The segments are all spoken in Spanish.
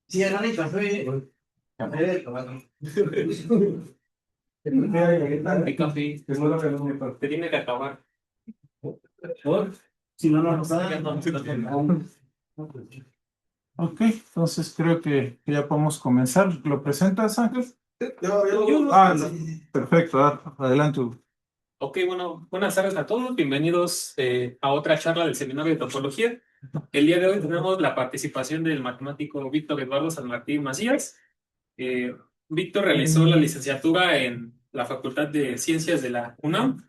Sí, eran el café. Café, Hay café, te tiene que acabar. si no, no nos Ya dan. no, Ok, entonces creo que ya podemos comenzar. ¿Lo presentas, Ángel? Ah, No, perfecto, adelante. ok, bueno, buenas tardes a todos. Bienvenidos a otra charla del Seminario de Topología. El día de hoy tenemos la participación del matemático Víctor Eduardo San Martín Macías. Eh, Víctor realizó la licenciatura en la Facultad de Ciencias de la UNAM,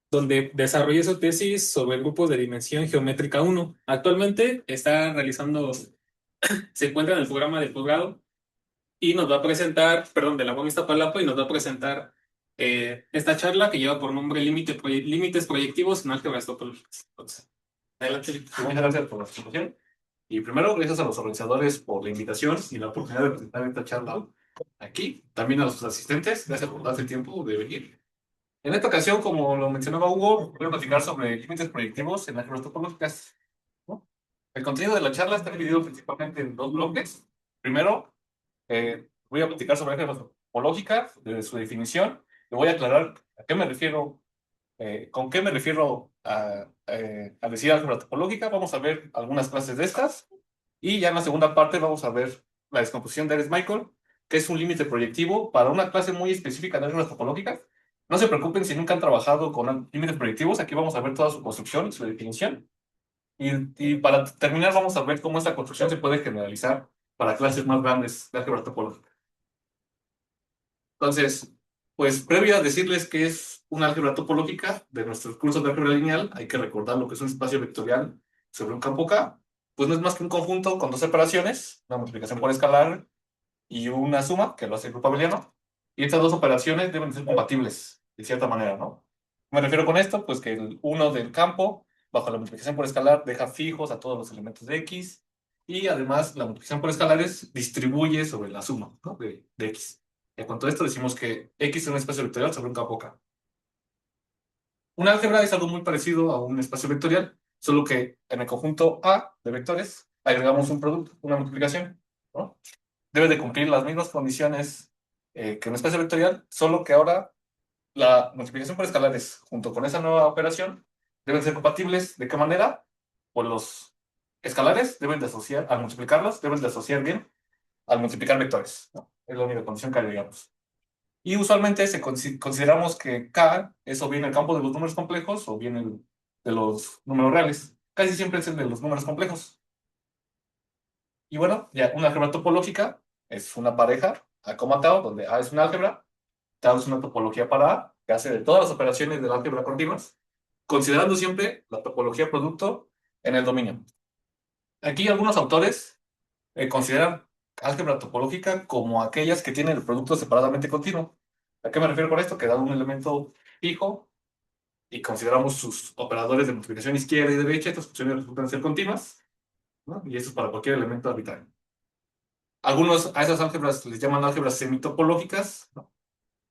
donde desarrolló su tesis sobre grupos de dimensión geométrica 1. Actualmente está realizando, se encuentra en el programa de posgrado y nos va a presentar, perdón, de la UAM Iztapalapa, y nos va a presentar esta charla que lleva por nombre Límites proyectivos en álgebras topológicas. Entonces, adelante, Víctor. Muchas gracias por la presentación. Y primero, gracias a los organizadores por la invitación y la oportunidad de presentar esta charla aquí. También a los asistentes, gracias por darse el tiempo de venir. En esta ocasión, como lo mencionaba Hugo, voy a platicar sobre límites proyectivos en álgebras topológicas, ¿no? El contenido de la charla está dividido principalmente en dos bloques. Primero, voy a platicar sobre álgebra topológica, de su definición, y voy a aclarar a qué me refiero ¿con qué me refiero a decir álgebra topológica? Vamos a ver algunas clases de estas y ya en la segunda parte vamos a ver la descomposición de Ehres-Michael, que es un límite proyectivo para una clase muy específica de álgebras topológicas. No se preocupen si nunca han trabajado con límites proyectivos, aquí vamos a ver toda su construcción y su definición. Y para terminar vamos a ver cómo esta construcción se puede generalizar para clases más grandes de álgebra topológica. Entonces, pues previo a decirles qué es una álgebra topológica de nuestros cursos de álgebra lineal, hay que recordar lo que es un espacio vectorial sobre un campo K. Pues no es más que un conjunto con dos operaciones, una multiplicación por escalar y una suma, que lo hace el grupo abeliano. Y estas dos operaciones deben ser compatibles, de cierta manera, ¿no? Me refiero con esto, pues que el uno del campo, bajo la multiplicación por escalar, deja fijos a todos los elementos de X. Y además, la multiplicación por escalares distribuye sobre la suma, ¿no? de X. En cuanto a esto, decimos que X es un espacio vectorial sobre un campo K. Un álgebra es algo muy parecido a un espacio vectorial, solo que en el conjunto A de vectores agregamos un producto, una multiplicación, ¿no? Debe de cumplir las mismas condiciones que un espacio vectorial, solo que ahora la multiplicación por escalares junto con esa nueva operación deben ser compatibles. ¿De qué manera? Pues los escalares deben de asociar, al multiplicarlos, deben de asociar bien al multiplicar vectores, ¿no? Es la única condición que agregamos. Y usualmente consideramos que K es o bien el campo de los números complejos o bien el de los números reales. Casi siempre es el de los números complejos. Y bueno, ya una álgebra topológica es una pareja A, Tau, donde A es un álgebra, Tau es una topología para A, que hace de todas las operaciones del álgebra continuas, considerando siempre la topología producto en el dominio. Aquí algunos autores consideran álgebra topológica como aquellas que tienen el producto separadamente continuo. ¿A qué me refiero con esto? Que dado un elemento fijo y consideramos sus operadores de multiplicación izquierda y derecha, estas funciones resultan ser continuas, ¿no? Y eso es para cualquier elemento arbitrario. Algunos a esas álgebras les llaman álgebras semitopológicas,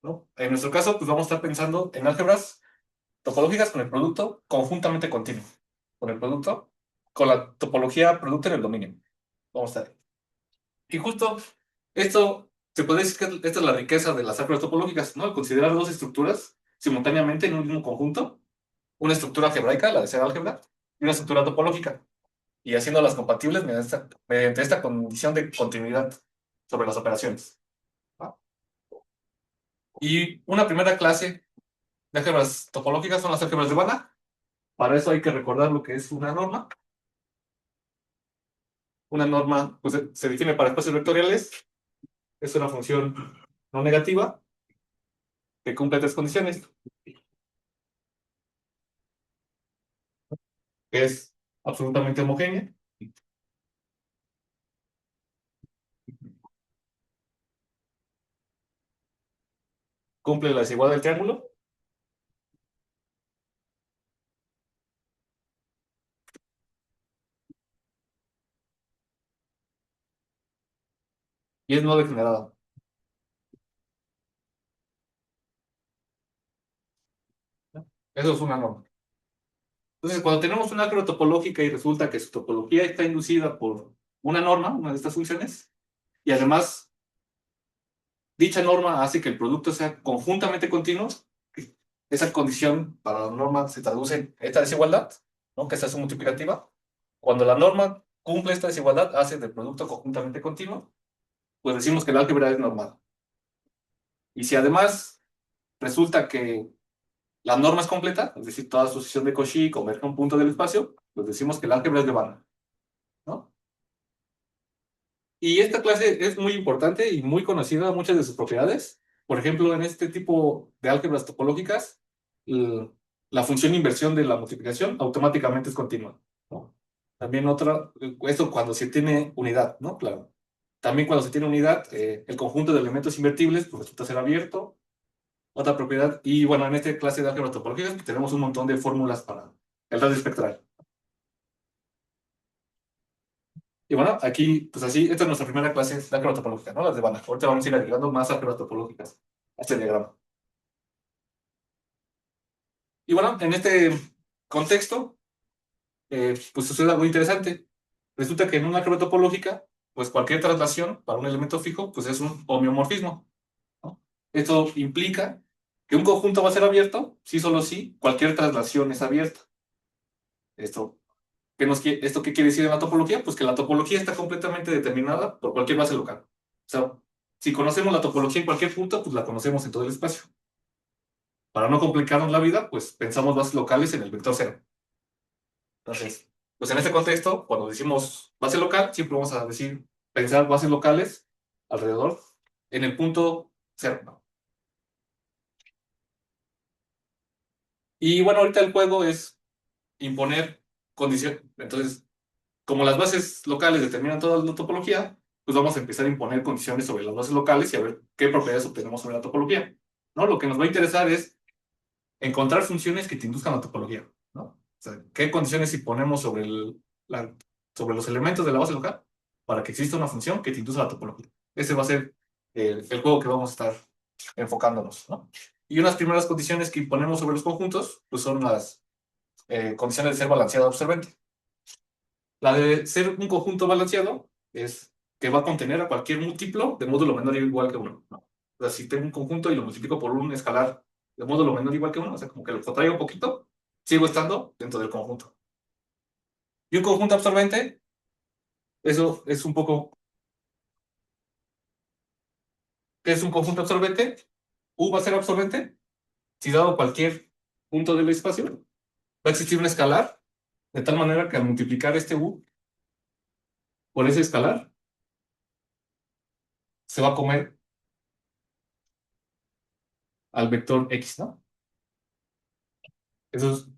¿no? En nuestro caso, pues vamos a estar pensando en álgebras topológicas con el producto conjuntamente continuo, con el producto, con la topología producto en el dominio. Vamos a ver. Y justo esto, se puede decir que esta es la riqueza de las álgebras topológicas, ¿no? Al considerar dos estructuras simultáneamente en un mismo conjunto, una estructura algebraica, la de ser álgebra, y una estructura topológica, y haciéndolas compatibles mediante esta condición de continuidad sobre las operaciones, ¿no? Y una primera clase de álgebras topológicas son las álgebras de Banach. Para eso hay que recordar lo que es una norma. Una norma pues, se define para espacios vectoriales. Es una función no negativa que cumple tres condiciones, que es absolutamente homogénea, cumple la desigualdad del triángulo y es no degenerada. Eso es una norma. Entonces, cuando tenemos una álgebra topológica y resulta que su topología está inducida por una norma, una de estas funciones, y además dicha norma hace que el producto sea conjuntamente continuo. Esa condición para la norma se traduce en esta desigualdad, ¿no? Que esta es su multiplicativa. Cuando la norma cumple esta desigualdad, hace del producto conjuntamente continuo, pues decimos que el álgebra es normal. Y si además resulta que la norma es completa, es decir, toda sucesión de Cauchy converge a un punto del espacio, pues decimos que el álgebra es de Banach, ¿no? Y esta clase es muy importante y muy conocida, muchas de sus propiedades. Por ejemplo, en este tipo de álgebras topológicas, l- la función inversión de la multiplicación automáticamente es continua, ¿no? También otra, esto cuando se tiene unidad, ¿no? Claro. También cuando se tiene unidad, el conjunto de elementos invertibles pues, resulta ser abierto. Otra propiedad, y bueno, en esta clase de álgebras topológicas pues, tenemos un montón de fórmulas para el radio espectral. Y bueno, aquí, pues así, esta es nuestra primera clase de álgebra topológica, ¿no? Las de Banach. Ahorita vamos a ir agregando más álgebras topológicas a este diagrama. Y bueno, en este contexto, pues sucede algo interesante. Resulta que en una álgebra topológica, pues cualquier traslación para un elemento fijo, pues es un homeomorfismo, ¿no? Esto implica que un conjunto va a ser abierto, sí, solo si cualquier traslación es abierta. Esto ¿Esto qué quiere decir en la topología? Pues que la topología está completamente determinada por cualquier base local. O sea, si conocemos la topología en cualquier punto, pues la conocemos en todo el espacio. Para no complicarnos la vida, pues pensamos bases locales en el vector cero. Entonces, pues en este contexto, cuando decimos base local, siempre vamos a decir, pensar bases locales alrededor en el punto cero, ¿no? Y bueno, ahorita el juego es imponer condiciones. Entonces, como las bases locales determinan toda la topología, pues vamos a empezar a imponer condiciones sobre las bases locales y a ver qué propiedades obtenemos sobre la topología, ¿no? Lo que nos va a interesar es encontrar funciones que te induzcan a la topología, ¿no? O sea, qué condiciones imponemos sobre, sobre los elementos de la base local para que exista una función que te induzca a la topología. Ese va a ser el juego que vamos a estar enfocándonos, ¿no? Y unas primeras condiciones que imponemos sobre los conjuntos, pues son las condiciones de ser balanceado absorbente. La de ser un conjunto balanceado es que va a contener a cualquier múltiplo de módulo menor o igual que 1, ¿no? O sea, si tengo un conjunto y lo multiplico por un escalar de módulo menor o igual que 1, o sea, como que lo contraigo un poquito, sigo estando dentro del conjunto. Y un conjunto absorbente, eso es un poco... ¿Qué es un conjunto absorbente? U va a ser absorbente si dado cualquier punto del espacio, va a existir un escalar, de tal manera que al multiplicar este U por ese escalar, se va a comer al vector X, ¿no? Eso es,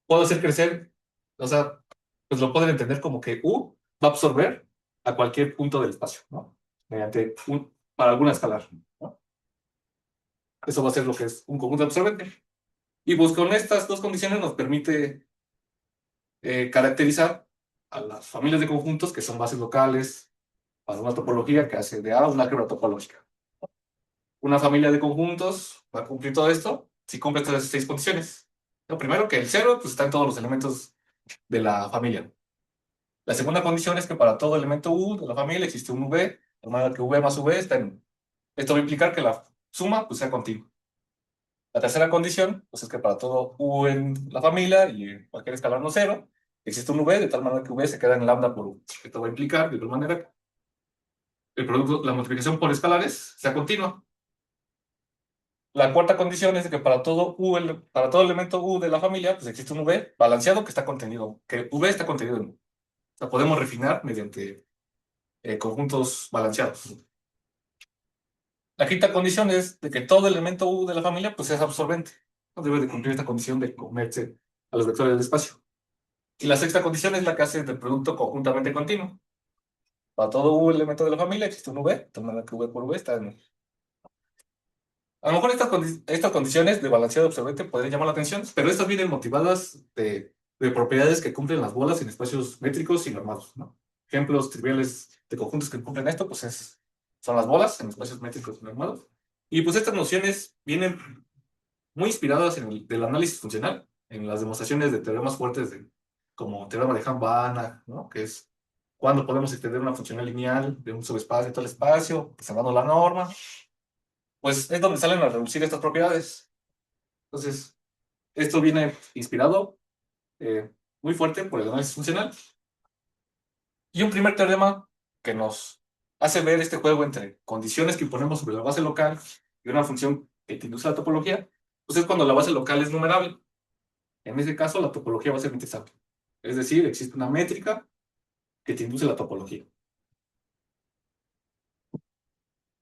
puedo hacer crecer, o sea, pues lo pueden entender como que U va a absorber a cualquier punto del espacio, ¿no? Mediante para alguna escalar, ¿no? Eso va a ser lo que es un conjunto absorbente. Y pues con estas dos condiciones nos permite caracterizar a las familias de conjuntos que son bases locales para una topología que hace de A una álgebra topológica. Una familia de conjuntos va a cumplir todo esto si cumple estas 6 condiciones. Lo primero, que el cero pues, está en todos los elementos de la familia. La segunda condición es que para todo elemento U de la familia existe un V, de manera que V más V está en U. Esto va a implicar que la suma pues, sea continua. La tercera condición pues, es que para todo U en la familia y en cualquier escalar no cero, existe un V de tal manera que V se queda en lambda por U. Esto va a implicar de igual manera que el producto, la multiplicación por escalares sea continua. La cuarta condición es que para todo para todo elemento U de la familia pues existe un V balanceado que está contenido, que V está contenido en U. O sea, podemos refinar mediante conjuntos balanceados. La quinta condición es de que todo elemento U de la familia pues es absorbente. No debe de cumplir esta condición de comerse a los vectores del espacio. Y la sexta condición es la que hace del producto conjuntamente continuo. Para todo U elemento de la familia existe un V, de manera que V por V está en U. A lo mejor estas condiciones de balanceado absorbente podrían llamar la atención, pero estas vienen motivadas de propiedades que cumplen las bolas en espacios métricos y normados, ¿no? Ejemplos triviales de conjuntos que cumplen esto, pues son las bolas en espacios métricos y normados. Y pues estas nociones vienen muy inspiradas en del análisis funcional, en las demostraciones de teoremas fuertes como el teorema de Hahn-Banach, ¿no? Que es cuándo podemos extender una funcional lineal de un subespacio a todo el espacio, salvando la norma, pues es donde salen a reducir estas propiedades. Entonces, esto viene inspirado muy fuerte por el análisis funcional. Y un primer teorema que nos hace ver este juego entre condiciones que imponemos sobre la base local y una función que te induce a la topología, pues es cuando la base local es numerable. En ese caso, la topología va a ser matrixable. Es decir, existe una métrica que te induce la topología.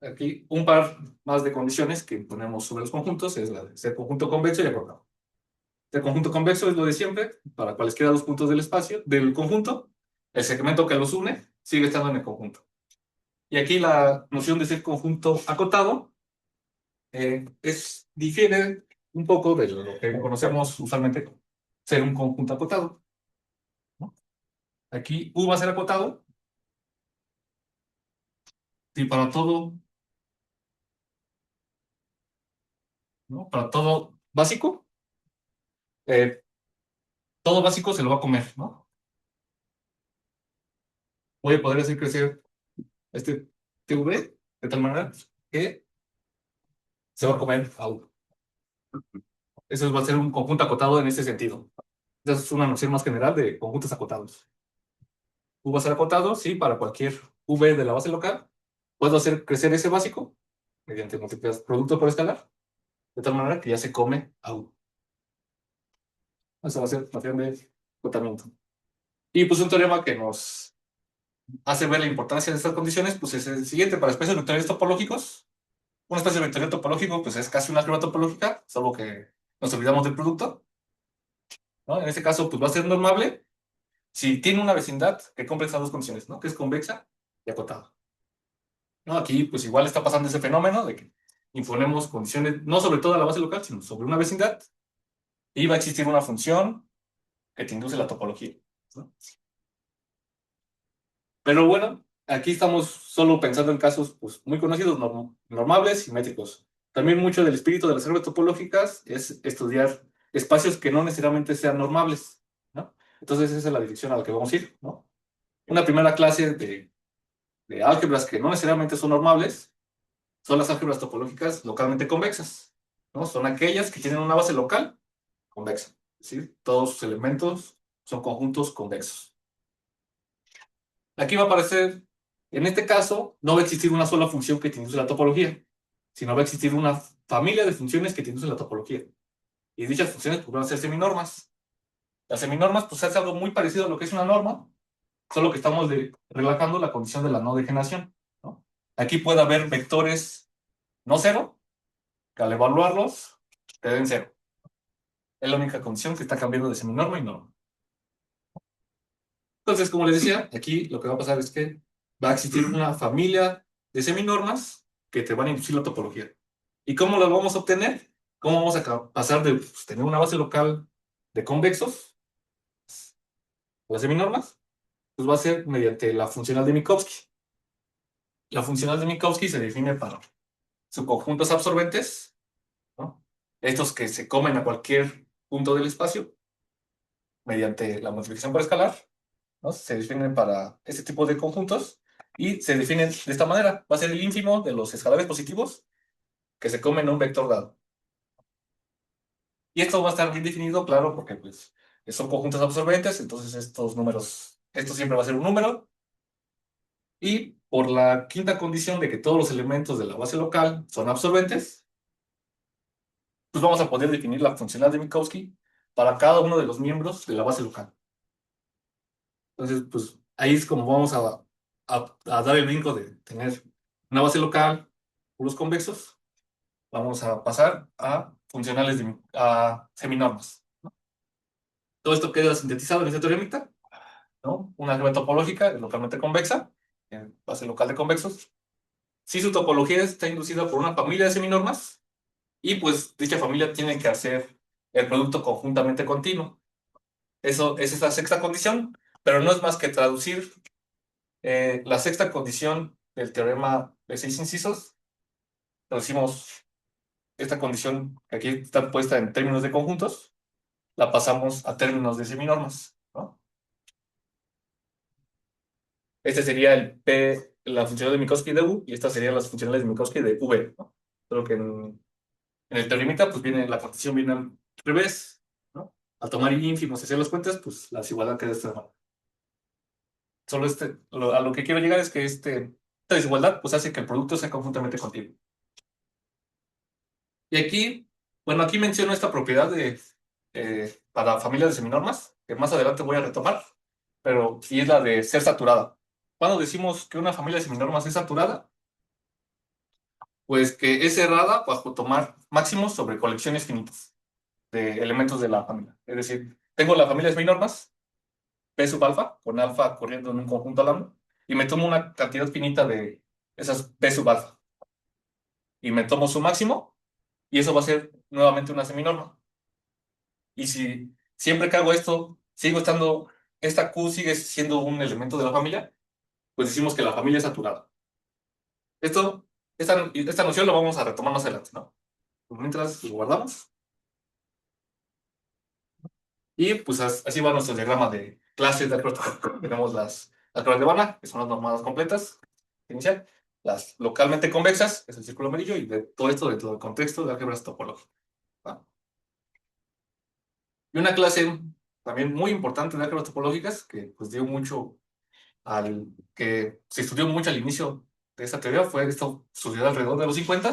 Aquí un par más de condiciones que ponemos sobre los conjuntos es la de ser conjunto convexo y acordado. El conjunto convexo es lo de siempre, para cualesquiera dos puntos del espacio, del conjunto, el segmento que los une sigue estando en el conjunto. Y aquí la noción de ser conjunto acotado difiere un poco de lo que conocemos usualmente como ser un conjunto acotado, ¿no? Aquí U va a ser acotado y para todo, ¿no? Para todo básico, eh, todo básico se lo va a comer, ¿no? Voy a poder hacer crecer este TV de tal manera que se va a comer a U. Eso va a ser un conjunto acotado en ese sentido. Esa es una noción más general de conjuntos acotados. U va a ser acotado, sí, para cualquier V de la base local. Puedo hacer crecer ese básico mediante multiplicar producto por escalar, de tal manera que ya se come a U. Esa va a ser noción de acotamiento. Y pues un teorema que nos hace ver la importancia de estas condiciones, pues es el siguiente. Para espacios vectoriales topológicos, un espacio vectorial topológico pues es casi una álgebra topológica, solo que nos olvidamos del producto, ¿no? En este caso pues va a ser normable si tiene una vecindad que cumple estas dos condiciones, ¿no? Que es convexa y acotada. ¿No? Aquí pues igual está pasando ese fenómeno de que imponemos condiciones no sobre toda la base local, sino sobre una vecindad, y va a existir una función que te induce la topología, ¿no? Pero bueno, aquí estamos solo pensando en casos pues, muy conocidos, normables y métricos. También mucho del espíritu de las álgebras topológicas es estudiar espacios que no necesariamente sean normables, ¿no? Entonces esa es la dirección a la que vamos a ir, ¿no? Una primera clase de álgebras que no necesariamente son normables son las álgebras topológicas localmente convexas, ¿no? Son aquellas que tienen una base local convexa, es decir, todos sus elementos son conjuntos convexos. Aquí va a aparecer, en este caso, no va a existir una sola función que te induce la topología, sino va a existir una familia de funciones que te induce la topología. Y dichas funciones pues, van a ser seminormas. Las seminormas, pues, es algo muy parecido a lo que es una norma, solo que estamos relajando la condición de la no degeneración, ¿no? Aquí puede haber vectores no cero, que al evaluarlos te den cero. Es la única condición que está cambiando de seminorma y norma. Entonces, como les decía, aquí lo que va a pasar es que va a existir una familia de seminormas que te van a inducir la topología. ¿Y cómo las vamos a obtener? ¿Cómo vamos a pasar de pues, tener una base local de convexos a las seminormas? Pues va a ser mediante la funcional de Minkowski. La funcional de Minkowski se define para subconjuntos absorbentes, ¿no? Estos que se comen a cualquier punto del espacio mediante la multiplicación por escalar, ¿no? Se definen para este tipo de conjuntos y se definen de esta manera. Va a ser el ínfimo de los escalares positivos que se comen a un vector dado. Y esto va a estar bien definido, claro, porque pues, son conjuntos absorbentes, entonces estos números, esto siempre va a ser un número. Y por la quinta condición de que todos los elementos de la base local son absorbentes, pues vamos a poder definir la funcional de Minkowski para cada uno de los miembros de la base local. Entonces, pues ahí es como vamos a dar el brinco de tener una base local, puros convexos, vamos a pasar a funcionales a seminormas, ¿no? Todo esto queda sintetizado en esta teoremita, ¿no? Una álgebra topológica localmente convexa, en base local de convexos. Si su topología está inducida por una familia de seminormas, y pues dicha familia tiene que hacer el producto conjuntamente continuo. Eso es esta sexta condición, pero no es más que traducir la sexta condición del teorema de 6 incisos. Traducimos esta condición que aquí está puesta en términos de conjuntos, la pasamos a términos de seminormas, ¿no? Este sería el P, la funcional de Minkowski de U, y estas serían las funcionales de Minkowski de V, ¿no? Solo que en el teoremita, pues viene, la partición viene al revés, ¿no? Al tomar ínfimos y hacer las cuentas, pues la desigualdad queda de esta manera. Solo a lo que quiero llegar es que esta desigualdad, pues hace que el producto sea conjuntamente continuo. Y aquí, bueno, aquí menciono esta propiedad para familias de seminormas, que más adelante voy a retomar, pero sí es la de ser saturada. Cuando decimos que una familia de seminormas es saturada, pues que es cerrada bajo tomar máximos sobre colecciones finitas de elementos de la familia. Es decir, tengo la familia de seminormas, P sub alfa, con alfa corriendo en un conjunto lambda, y me tomo una cantidad finita de esas P sub alfa, y me tomo su máximo, y eso va a ser nuevamente una seminorma. Y si siempre que hago esto, esta Q sigue siendo un elemento de la familia, pues decimos que la familia es saturada. Esta noción la vamos a retomar más adelante, ¿no? Pues mientras lo guardamos. Y pues así va nuestro diagrama de clases de acróstico. Tenemos las álgebras de Banach, que son las normadas completas, inicial, las localmente convexas, que es el círculo amarillo, y de todo esto dentro del contexto de álgebras topológicas. ¿Va? Y una clase también muy importante de álgebras topológicas, que pues dio mucho que se estudió mucho al inicio de esta teoría, fue esto sucedió alrededor de los 50,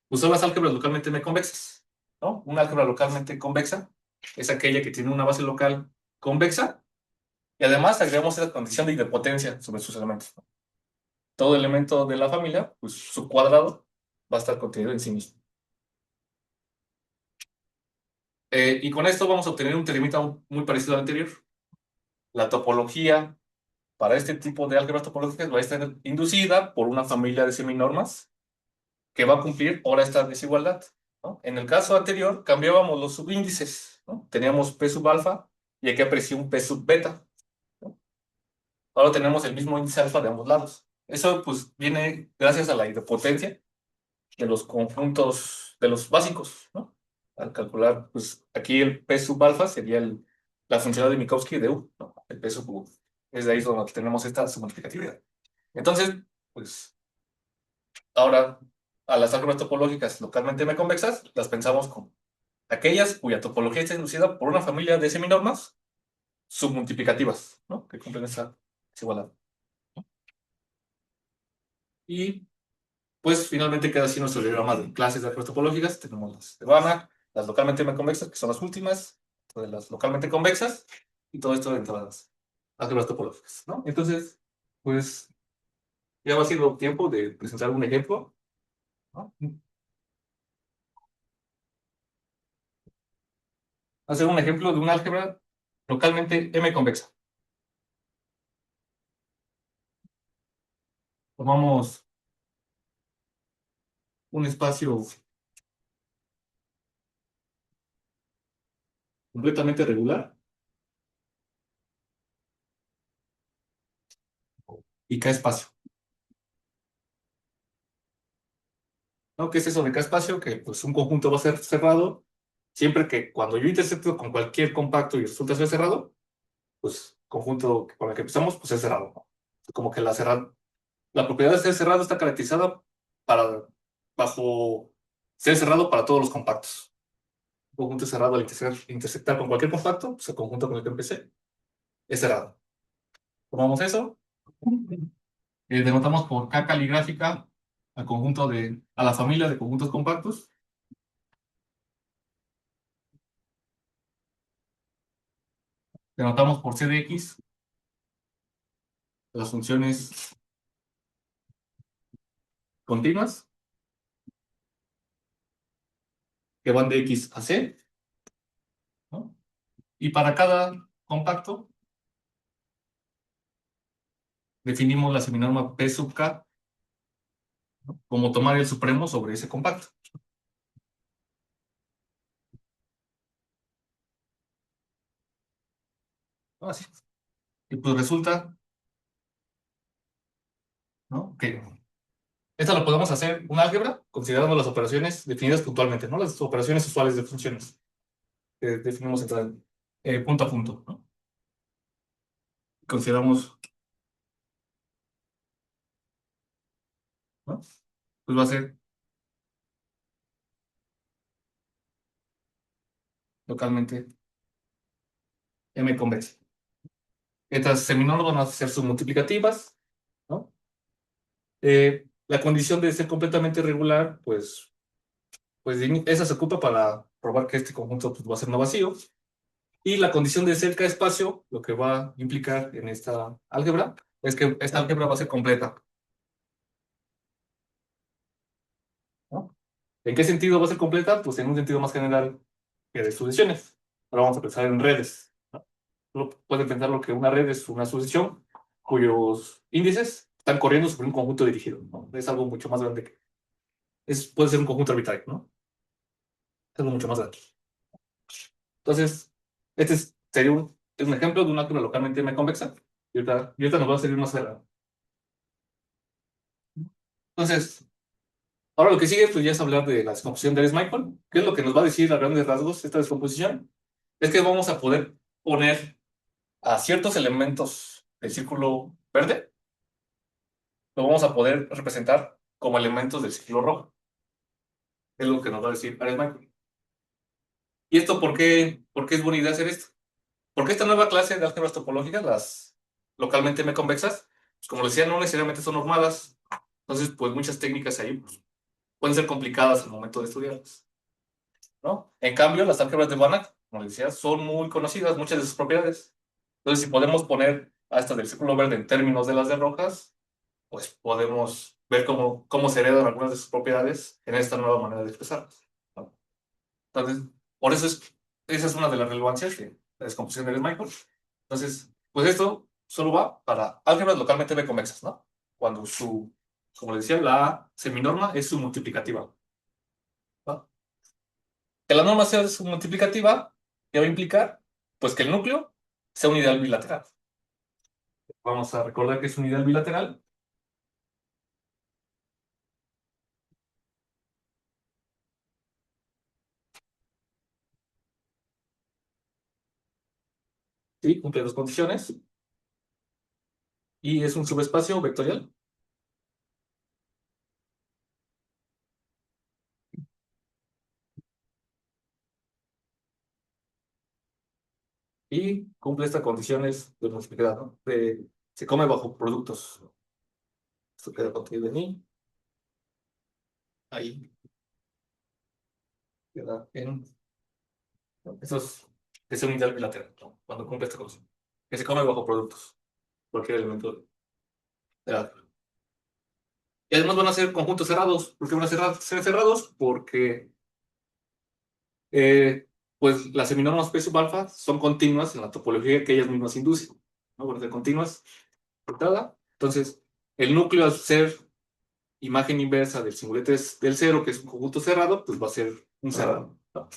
usó las álgebras localmente M-convexas, ¿no? Una álgebra localmente convexa es aquella que tiene una base local convexa y además agregamos esa condición de idempotencia sobre sus elementos, ¿no? Todo elemento de la familia, pues su cuadrado va a estar contenido en sí mismo. Y con esto vamos a obtener un teoremita muy parecido al anterior. La topología para este tipo de álgebras topológicas va a estar inducida por una familia de seminormas que va a cumplir ahora esta desigualdad, ¿no? En el caso anterior cambiábamos los subíndices, ¿no? Teníamos P sub alfa y aquí apareció un P sub beta, ¿no? Ahora tenemos el mismo índice alfa de ambos lados. Eso pues viene gracias a la idempotencia de los conjuntos de los básicos, ¿no? Al calcular, pues aquí el P sub alfa sería la función de Minkowski de U, ¿no? El P sub U. Es de ahí donde tenemos esta submultiplicatividad. Entonces, pues ahora a las álgebras topológicas localmente M-convexas las pensamos como aquellas cuya topología está inducida por una familia de seminormas submultiplicativas, ¿no? Que cumplen esa desigualdad. Y pues finalmente queda así nuestro diagrama de clases de álgebras topológicas. Tenemos las de Banach, las localmente M-convexas, que son las últimas, de las localmente convexas, y todo esto dentro de las álgebras topológicas, ¿no? Entonces, pues ya va siendo tiempo de presentar un ejemplo, ¿no? Hacer un ejemplo de un álgebra localmente M-convexa. Tomamos un espacio completamente regular y K espacio. ¿No? ¿Qué es eso de K espacio? Que pues un conjunto va a ser cerrado siempre que cuando yo intersecto con cualquier compacto y resulta ser cerrado, pues conjunto con el que empezamos, pues es cerrado, ¿no? Como que la propiedad de ser cerrado está caracterizada para, bajo ser cerrado para todos los compactos. Un conjunto cerrado al intersectar con cualquier compacto, pues el conjunto con el que empecé es cerrado. Tomamos eso, denotamos por K caligráfica a la familia de conjuntos compactos. Denotamos por C de X las funciones continuas que van de X a C, ¿no? Y para cada compacto definimos la seminorma P sub K, ¿no? Como tomar el supremo sobre ese compacto. Así. Y pues resulta, ¿no? Que esta lo podemos hacer un álgebra considerando las operaciones definidas puntualmente, ¿no? Las operaciones usuales de funciones que definimos punto a punto, ¿no? Consideramos pues va a ser localmente M convexa. Estas seminormas van a ser submultiplicativas, ¿no? La condición de ser completamente regular, pues esa se ocupa para probar que este conjunto pues, va a ser no vacío. Y la condición de cerca espacio, lo que va a implicar en esta álgebra, es que esta álgebra va a ser completa, ¿no? ¿En qué sentido va a ser completa? Pues en un sentido más general que de sucesiones. Ahora vamos a pensar en redes, ¿no? Pueden pensar lo que una red es una sucesión cuyos índices están corriendo sobre un conjunto dirigido, ¿no? Es algo mucho más grande que... puede ser un conjunto arbitrario, ¿no? Es algo mucho más grande. Entonces, sería es un ejemplo de una álgebra localmente M convexa. Y ahorita nos va a servir más adelante. Entonces, ahora lo que sigue pues ya es hablar de la descomposición de Michael. ¿Qué es lo que nos va a decir a grandes rasgos esta descomposición? Es que vamos a poder poner a ciertos elementos del círculo verde, lo vamos a poder representar como elementos del círculo rojo. Es lo que nos va a decir Ares Michael. ¿Y esto por qué es buena idea hacer esto? Porque esta nueva clase de álgebras topológicas, las localmente M convexas, pues como decía, no necesariamente son normadas. Entonces, pues muchas técnicas ahí pues, pueden ser complicadas al momento de estudiarlas, ¿no? En cambio, las álgebras de Banach, como les decía, son muy conocidas, muchas de sus propiedades. Entonces, si podemos poner a estas del círculo verde en términos de las de rojas, pues podemos ver cómo se heredan algunas de sus propiedades en esta nueva manera de expresarlas, ¿no? Entonces, por eso esa es una de las relevancias de la descomposición de Michael. Entonces, pues esto solo va para álgebras localmente B convexas, ¿no? Cuando como les decía, la seminorma es su multiplicativa, ¿no? Que la norma sea su multiplicativa, ¿qué va a implicar? Pues que el núcleo sea un ideal bilateral. Vamos a recordar que es un ideal bilateral. Sí, cumple dos condiciones. Y es un subespacio vectorial. Y cumple estas condiciones de multiplicidad, ¿no? Se come bajo productos. Esto queda contenido en I. Ahí queda en... ¿no? Eso es un ideal bilateral, ¿no? Cuando cumple esta condición. Que se come bajo productos. Cualquier elemento de la... Y además van a ser conjuntos cerrados. ¿Por qué van a ser cerrados? Porque pues las seminormas P sub alfa son continuas en la topología que ellas mismas inducen, ¿no? Van a ser continuas. Entonces, el núcleo al ser imagen inversa del singulete del cero, que es un conjunto cerrado, pues va a ser un cerrado, ¿no?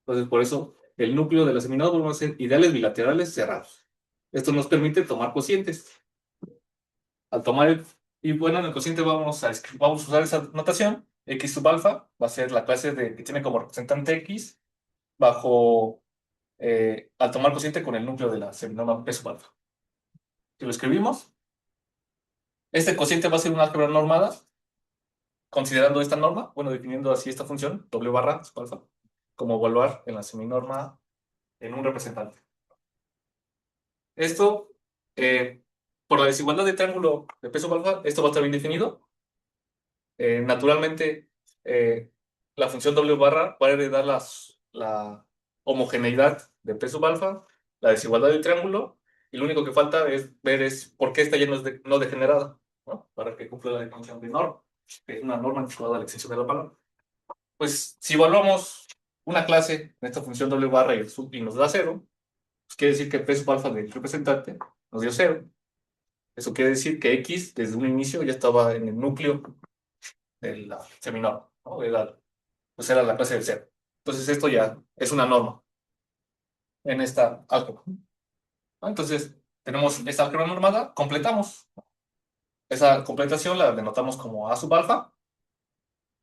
Entonces, por eso, el núcleo de la seminorma van a ser ideales bilaterales cerrados. Esto nos permite tomar cocientes. Al tomar y bueno, en el cociente vamos a usar esa notación. X sub alfa va a ser la clase que tiene como representante X bajo, al tomar cociente con el núcleo de la seminorma P sub alfa. Si lo escribimos, este cociente va a ser una álgebra normada, considerando esta norma, bueno, definiendo así esta función, W barra sub alfa, como evaluar en la seminorma en un representante. Esto, por la desigualdad de triángulo de P sub alfa, esto va a estar bien definido. Naturalmente, la función W barra va a heredar la homogeneidad de P sub alfa, la desigualdad del triángulo, y lo único que falta es ver por qué esta ya no degenerada, ¿no? Para que cumpla la definición de norma, que es una norma anticuada a la extensión de la palabra. Pues si evaluamos una clase en esta función W barra y nos da 0, pues quiere decir que P sub alfa del representante nos dio 0. Eso quiere decir que X desde un inicio ya estaba en el núcleo de la seminorma, ¿no? Pues era la clase del 0. Entonces esto ya es una norma en esta álgebra, ¿no? Entonces tenemos esta álgebra normada, completamos. Esa completación la denotamos como A sub alfa.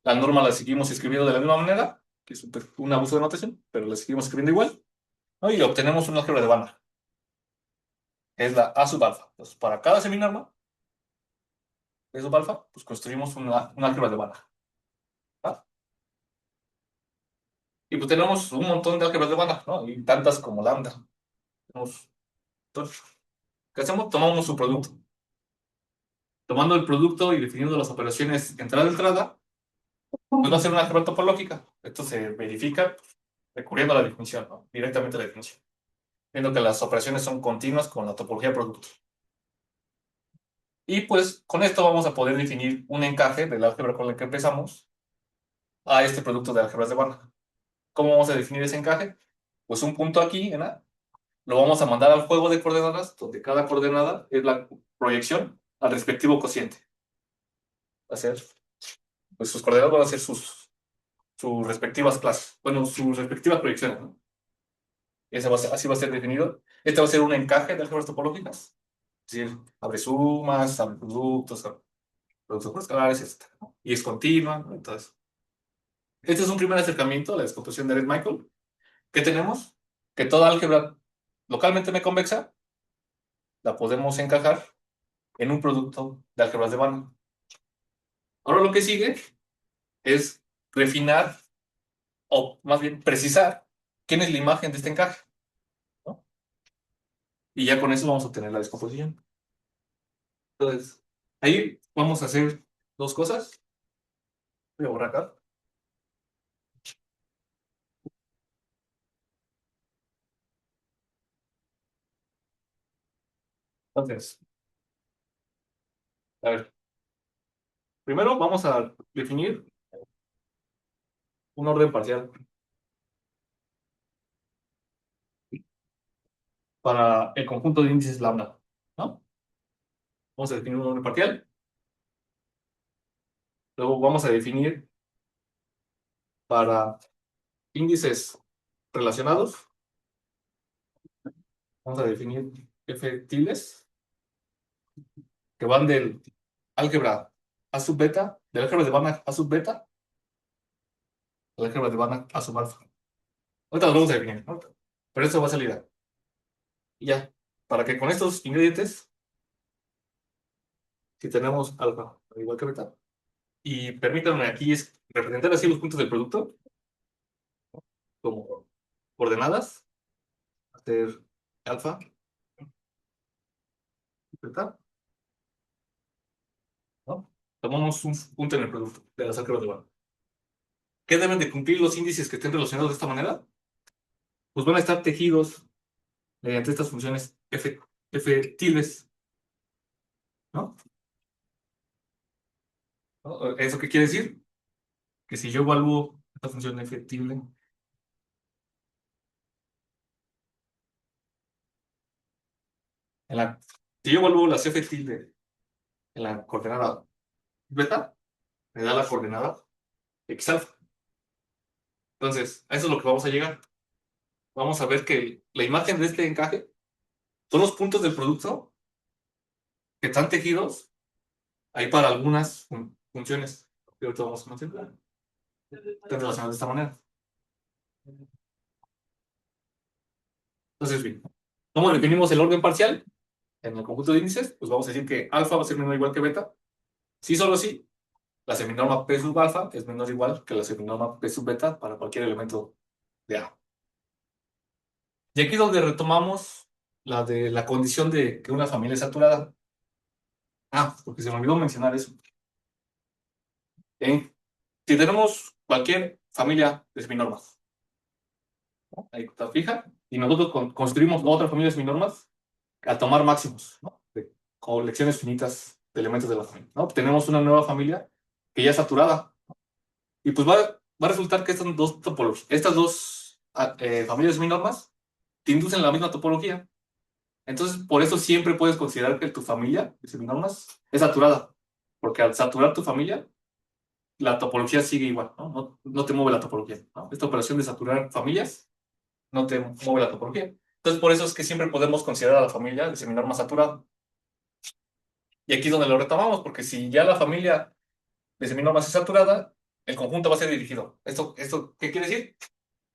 La norma la seguimos escribiendo de la misma manera, que es un abuso de notación, pero la seguimos escribiendo igual, ¿no? Y obtenemos una álgebra de Banach, que es la A sub alfa. Entonces para cada seminorma, P sub alfa, pues construimos un álgebra de Banach. ¿Va? Y pues tenemos un montón de álgebras de Banach, ¿no? Y tantas como lambda. Entonces, ¿qué hacemos? Tomamos su producto. Tomando el producto y definiendo las operaciones entrada-entrada, pues va a ser una álgebra topológica. Esto se verifica recurriendo a la definición, ¿no? Directamente a la definición. Viendo que las operaciones son continuas con la topología de producto. Y pues con esto vamos a poder definir un encaje del álgebra con el que empezamos a este producto de álgebras de Banach. ¿Cómo vamos a definir ese encaje? Pues un punto aquí en A, lo vamos a mandar al juego de coordenadas, donde cada coordenada es la proyección al respectivo cociente. Va a ser, pues sus coordenadas van a ser sus respectivas clases, bueno, sus respectivas proyecciones, ¿no? Así va a ser definido. Este va a ser un encaje de álgebras topológicas. Es decir, abre sumas, abre productos, abre productos por escalares, etc., ¿no? Y es continua, ¿no? Entonces, este es un primer acercamiento a la descomposición de Reed-Michael. ¿Qué tenemos? Que toda álgebra localmente M convexa la podemos encajar en un producto de álgebras de Banach. Ahora lo que sigue es refinar, o más bien precisar, quién es la imagen de este encaje, ¿no? Y ya con eso vamos a obtener la descomposición. Entonces, ahí vamos a hacer dos cosas. Voy a borrar acá. Entonces, a ver, primero vamos a definir un orden parcial para el conjunto de índices lambda, ¿no? Vamos a definir un orden parcial. Luego vamos a definir para índices relacionados. Vamos a definir f tildes que van del álgebra A sub beta, del álgebra de Banach A sub beta, al álgebra de Banach A sub alfa. Ahorita lo vamos a definir, ¿no? Pero eso va a salir. Y ya, para que con estos ingredientes, si tenemos alfa igual que beta, y permítanme aquí es representar así los puntos del producto, como coordenadas, hacer alfa, beta, ¿no? Tomamos un punto en el producto de las álgebras de Banach. ¿Qué deben de cumplir los índices que estén relacionados de esta manera? Pues van a estar tejidos mediante estas funciones f tildes, ¿no? ¿No? ¿Eso qué quiere decir? Que si yo evalúo esta función f tilde, si yo evalúo las f tilde en la coordenada beta, me da la coordenada x alfa. Entonces, a eso es lo que vamos a llegar. Vamos a ver que la imagen de este encaje son los puntos del producto que están tejidos ahí para algunas funciones que ahorita vamos a mencionar. Están relacionadas de esta manera. Entonces, bien, ¿cómo definimos el orden parcial en el conjunto de índices? Pues vamos a decir que alfa va a ser menor o igual que beta. Si solo si la seminorma P sub alfa es menor o igual que la seminorma P sub beta para cualquier elemento de A. Y aquí es donde retomamos la de la condición de que una familia es saturada. Porque se me olvidó mencionar eso. Si tenemos cualquier familia de seminormas, ¿no? Ahí está fija, y nosotros construimos otra familia de seminormas a tomar máximos, ¿no? De colecciones finitas de elementos de la familia, ¿no? Tenemos una nueva familia que ya es saturada, ¿no? Y pues va a resultar que estas dos familias de seminormas te inducen la misma topología. Entonces, por eso siempre puedes considerar que tu familia de seminormas es saturada, porque al saturar tu familia, la topología sigue igual, ¿no? No te mueve la topología, ¿no? Esta operación de saturar familias no te mueve la topología. Entonces, por eso es que siempre podemos considerar a la familia de seminorma saturada. Y aquí es donde lo retomamos, porque si ya la familia de seminormas es saturada, el conjunto va a ser dirigido. ¿Esto qué quiere decir?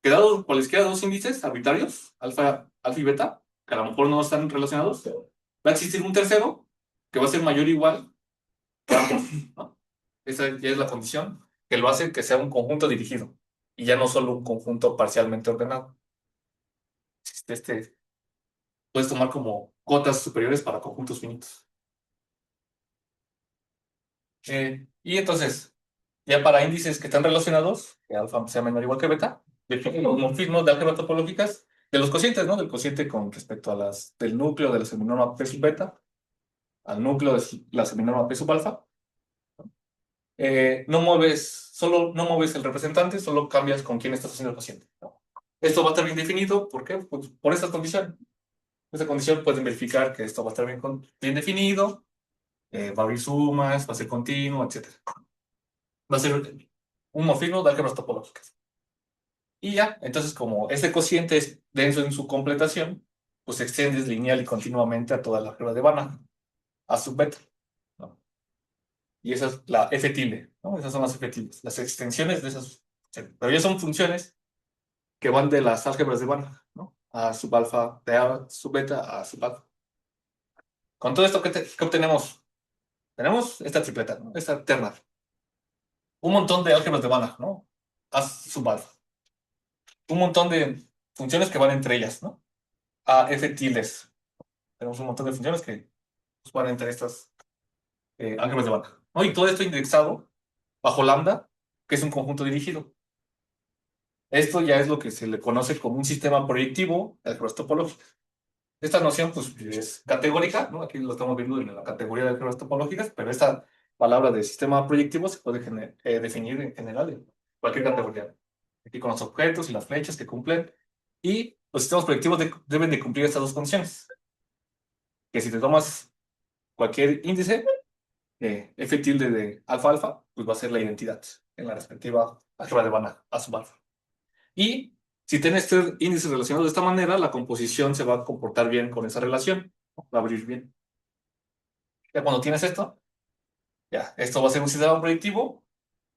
Que dado cualesquiera dos índices arbitrarios, alfa y beta, que a lo mejor no están relacionados, va a existir un tercero que va a ser mayor o igual que ambos. ¿no? Esa ya es la condición que lo hace que sea un conjunto dirigido y ya no solo un conjunto parcialmente ordenado. Puedes tomar como cotas superiores para conjuntos finitos. Y entonces, ya para índices que están relacionados, que alfa sea menor o igual que beta, definen los morfismos de álgebras topológicas de los cocientes, ¿no? Del cociente con respecto a del núcleo de la seminorma P sub beta al núcleo de la seminorma P sub alfa. No mueves el representante, solo cambias con quién estás haciendo el cociente, ¿no? Esto va a estar bien definido, ¿por qué? Pues por esta condición. Esta condición pueden verificar que esto va a estar bien definido, va a haber sumas, va a ser continuo, etcétera. Va a ser un morfismo de álgebras topológicas. Y ya, entonces como este cociente es denso en su completación, pues extiendes lineal y continuamente a toda la álgebra de Banach, a sub beta, ¿no? Y esa es la F tilde, ¿no? Esas son las F tildes, las extensiones de esas. Pero ya son funciones que van de las álgebras de Banach, ¿no? A sub alfa, de A sub beta a sub alfa. Con todo esto, ¿qué obtenemos? Tenemos esta tripleta, ¿no? Esta terna. Un montón de álgebras de Banach, ¿no? A sub alfa. Un montón de funciones que van entre ellas, ¿no? A F tildes. Tenemos un montón de funciones que pues, van entre estas álgebras de Banach, ¿no? Y todo esto indexado bajo lambda, que es un conjunto dirigido. Esto ya es lo que se le conoce como un sistema proyectivo de álgebras topológicas. Esta noción pues, es categórica, ¿no? Aquí lo estamos viendo en la categoría de álgebras topológicas, pero esta palabra de sistema proyectivo se puede definir en general en cualquier categoría. Aquí con los objetos y las flechas que cumplen. Y los sistemas proyectivos deben de cumplir estas dos condiciones. Que si te tomas cualquier índice, F tilde de alfa alfa, pues va a ser la identidad en la respectiva álgebra de Banach a sub alfa. Y si tienes este índice relacionado de esta manera, la composición se va a comportar bien con esa relación, ¿no? Va a abrir bien. Ya cuando tienes esto, ya, esto va a ser un sistema proyectivo.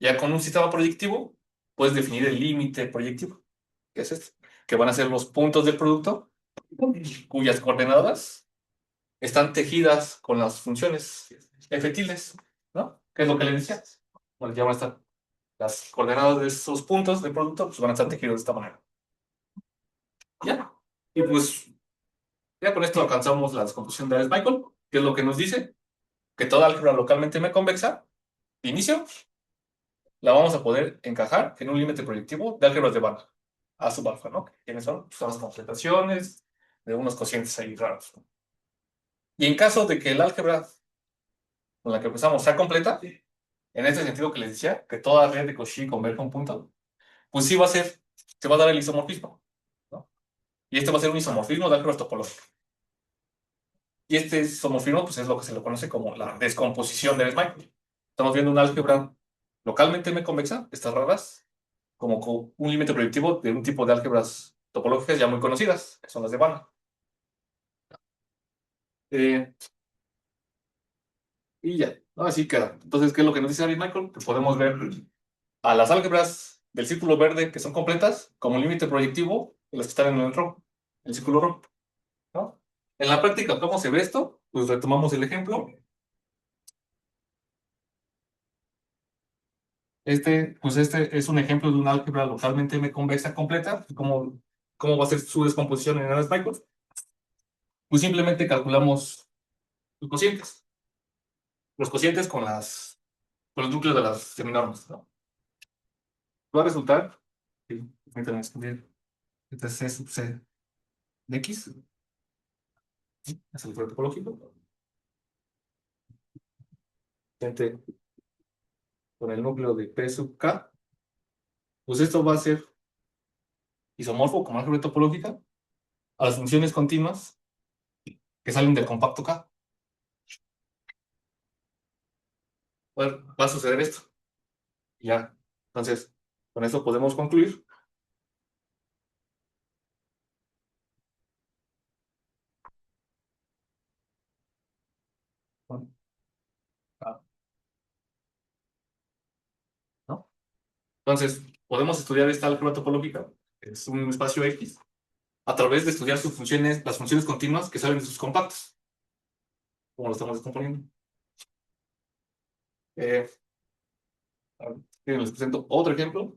Ya con un sistema proyectivo, puedes definir el límite proyectivo, que es este, que van a ser los puntos del producto, cuyas coordenadas están tejidas con las funciones F tildes, ¿no? ¿Qué es lo que le decía? Bueno, ya van a estar las coordenadas de esos puntos del producto, pues van a estar tejidos de esta manera. ¿Ya? Y pues, ya con esto alcanzamos la descomposición de Michael, que es lo que nos dice que toda álgebra localmente M convexa, de inicio, la vamos a poder encajar en un límite proyectivo de álgebras de Banach a sub alfa, ¿no? ¿Quiénes son? Pues son las completaciones de unos cocientes ahí raros, ¿no? Y en caso de que el álgebra con la que empezamos sea completa, en este sentido que les decía, que toda red de Cauchy converge a un punto, pues sí se va a dar el isomorfismo, ¿no? Y este va a ser un isomorfismo de álgebras topológicas. Y este isomorfismo pues, es lo que se le conoce como la descomposición de Michael. Estamos viendo una álgebra localmente M convexa, estas raras, como con un límite proyectivo de un tipo de álgebras topológicas ya muy conocidas, que son las de Banach. Eh, y ya, ¿no? Así queda. Entonces, ¿qué es lo que nos dice David Michael? Que podemos ver a las álgebras del círculo verde que son completas como límite proyectivo de las que están en el rojo, el círculo rojo, ¿no? En la práctica, ¿cómo se ve esto? Pues retomamos el ejemplo. Este es un ejemplo de una álgebra localmente M convexa completa. ¿Cómo va a ser su descomposición en Ernst Michael? Pues simplemente calculamos los cocientes. Los cocientes con los núcleos de las seminormas, ¿no? Va a resultar, sí, permítanme escribir, este es C sub C de X, ¿sí? Es el factor topológico. Cociente con el núcleo de P sub K. Pues esto va a ser isomorfo como álgebra topológica a las funciones continuas que salen del compacto K. Bueno, va a suceder esto. Ya. Entonces, con eso podemos concluir. Ah, ¿no? Entonces, podemos estudiar esta álgebra topológica, que es un espacio X, a través de estudiar sus funciones, las funciones continuas que salen de sus compactos, como lo estamos descomponiendo. Eh, Les presento otro ejemplo.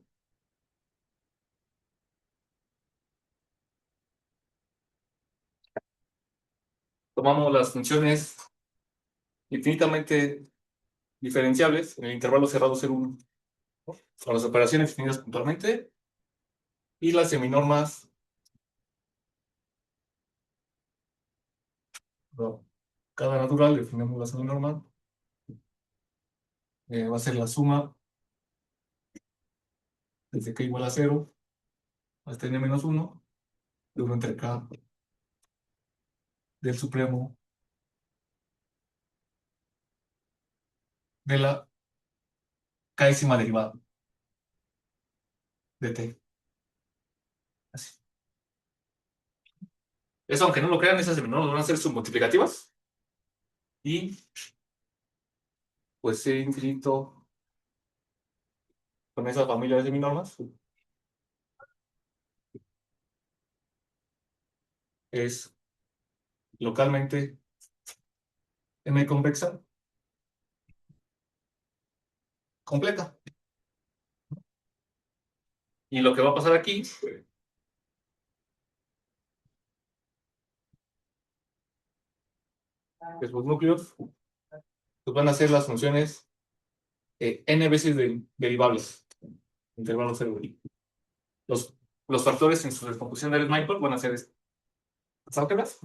Tomamos las funciones infinitamente diferenciables en el intervalo cerrado 0,1, ¿no? Con las operaciones definidas puntualmente y las seminormas. ¿No? Cada natural definimos la seminorma. Va a ser la suma desde k igual a 0 hasta n-1 de 1 entre k del supremo de la késima derivada de t. Así. Eso, aunque no lo crean, esas seminormas van a ser submultiplicativas. Y pues C infinito con esa familia de seminormas es localmente M convexa completa. Y lo que va a pasar aquí es los núcleos pues van a ser las funciones n veces derivables, intervalo 0. Los factores en su descomposición de Michael van a ser estas álgebras.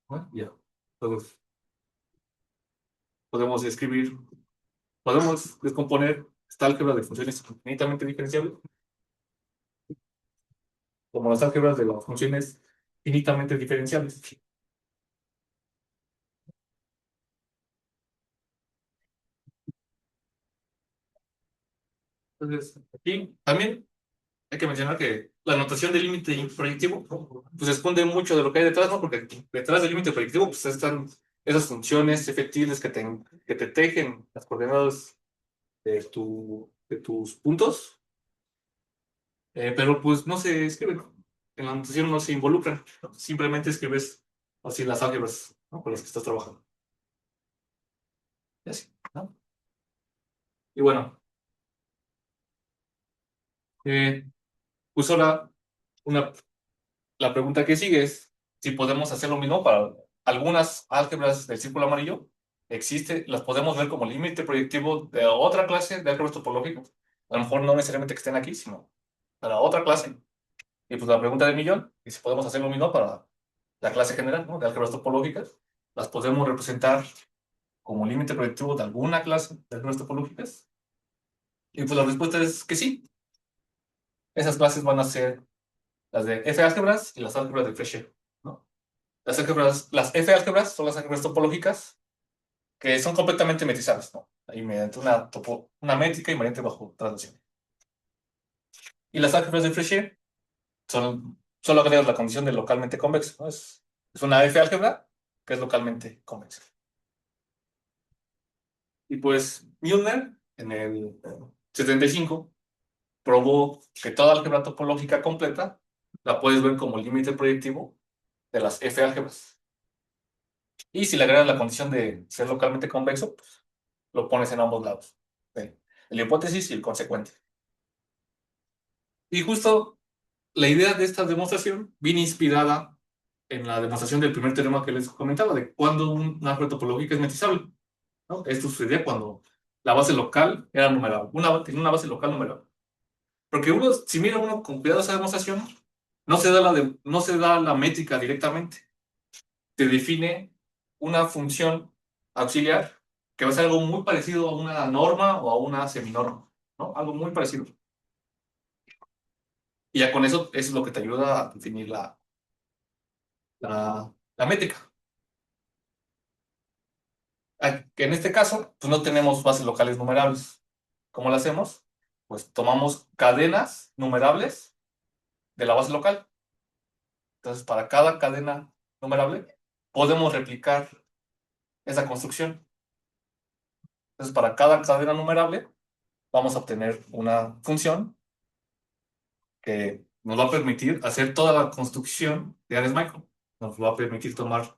Bueno, ya. Entonces, podemos descomponer esta álgebra de funciones infinitamente diferenciables como las álgebras de las funciones finitamente diferenciables. Entonces, aquí también hay que mencionar que la notación del límite proyectivo pues esconde mucho de lo que hay detrás, ¿no? Porque detrás del límite proyectivo pues están esas funciones efectivas que te tejen las coordenadas de tus puntos, pero pues no se escriben, ¿no? En la notación no se involucran, ¿no? Simplemente escribes así las álgebras, ¿no? Con las que estás trabajando. Y así, ¿no? Y bueno, pues ahora una la pregunta que sigue es si podemos hacer lo mismo para algunas álgebras del círculo amarillo. Las podemos ver como límite proyectivo de otra clase de álgebras topológicas. A lo mejor no necesariamente que estén aquí, sino para otra clase. Y pues la pregunta del millón es si podemos hacer lo mismo para la clase general, ¿no? De álgebras topológicas. ¿Las podemos representar como límite proyectivo de alguna clase de álgebras topológicas? Y pues la respuesta es que sí. Esas clases van a ser las de F álgebras y las álgebras de Fréchet, ¿no? Las F álgebras son las álgebras topológicas que son completamente metrizadas, ¿no? Ahí mediante una métrica invariante bajo traslación. Y las álgebras de Fréchet solo agregas la condición de localmente convexo, ¿no? Es una F álgebra que es localmente convexa. Y pues Milner en el 75 probó que toda álgebra topológica completa la puedes ver como límite proyectivo de las F álgebras. Y si le agregas la condición de ser localmente convexo, pues, lo pones en ambos lados. La hipótesis y el consecuente. Y justo la idea de esta demostración viene inspirada en la demostración del primer teorema que les comentaba, de cuando una álgebra topológica es metrizable, ¿no? Esto sucedía cuando la base local era numerable. Tenía una base local numerable. Porque si mira uno con cuidado esa demostración, no se da la métrica directamente. Te define una función auxiliar que va a ser algo muy parecido a una norma o a una seminorma, ¿no? Algo muy parecido. Y ya con eso es lo que te ayuda a definir la métrica. Que en este caso, pues no tenemos bases locales numerables. ¿Cómo lo hacemos? Pues tomamos cadenas numerables de la base local. Entonces, para cada cadena numerable, podemos replicar esa construcción. Entonces, para cada cadena numerable, vamos a obtener una función que nos va a permitir hacer toda la construcción de Ares-Micro. Nos va a permitir tomar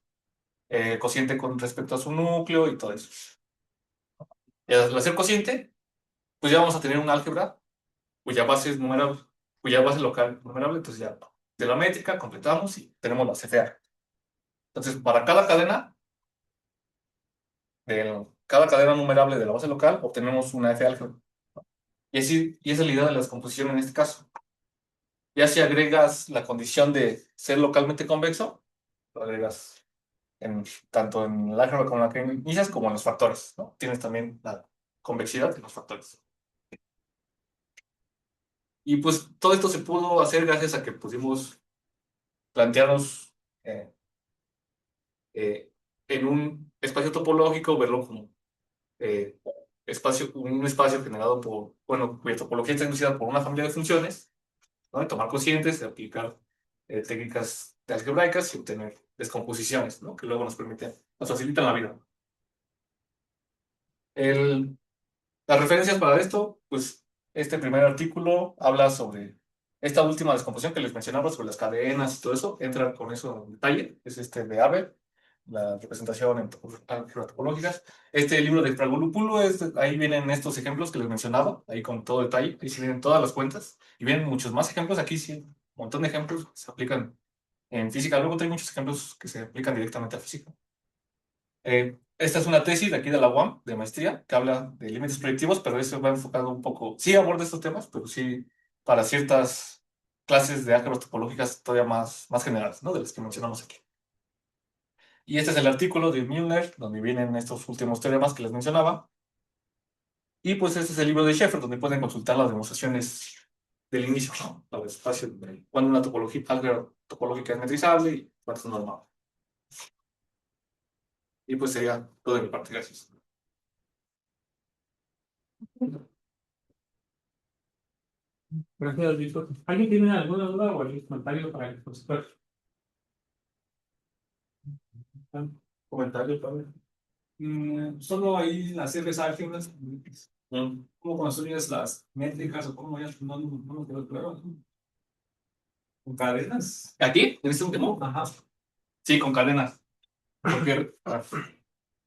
cociente con respecto a su núcleo y todo eso. Y al hacer cociente, pues ya vamos a tener un álgebra cuya base es numerable, cuya base local es numerable, entonces ya de la métrica completamos y tenemos la CFA. Entonces, para cada cadena numerable de la base local, obtenemos una F álgebra. Y así, y esa es la idea de la descomposición en este caso. Ya si agregas la condición de ser localmente convexo, lo agregas tanto en el álgebra con la que inicias como en los factores, ¿no? Tienes también la convexidad de los factores. Y pues todo esto se pudo hacer gracias a que pudimos plantearnos eh, en un espacio topológico, verlo como eh, un espacio generado por, bueno, cuya topología está inducida por una familia de funciones, ¿no? Y tomar conscientes, de aplicar técnicas algebraicas y obtener descomposiciones, ¿no? Que luego nos facilitan la vida. Las referencias para esto, pues este primer artículo habla sobre esta última descomposición que les mencionaba, sobre las cadenas y todo eso, entra con eso en detalle, es este de Abel, la representación en álgebras topológicas. Este libro de Fragolupulo, ahí vienen estos ejemplos que les mencionaba, ahí con todo detalle, ahí sí vienen todas las cuentas, y vienen muchos más ejemplos, aquí sí, un montón de ejemplos que se aplican en física, luego hay muchos ejemplos que se aplican directamente a física. Esta es una tesis de aquí de la UAM, de maestría, que habla de límites proyectivos, pero eso va enfocado un poco, sí aborda estos temas, pero sí para ciertas clases de álgebras topológicas todavía más generales, ¿no? De las que mencionamos aquí. Y este es el artículo de Müller, donde vienen estos últimos teoremas que les mencionaba. Y pues este es el libro de Schaeffer, donde pueden consultar las demostraciones del inicio, ¿no? Al espacio, cuando una álgebra topológica es metrizable y cuánto es normal. Y pues sería todo de mi parte, gracias. Gracias, Víctor. ¿Alguien tiene alguna duda o algún comentario para el profesor? Comentario, Pablo. Solo ahí las Fs álgebras, cómo construyes las métricas o cómo ya no quedó claro. Con cadenas. ¿Aquí? ¿En este último? Ajá. Sí, con cadenas. Porque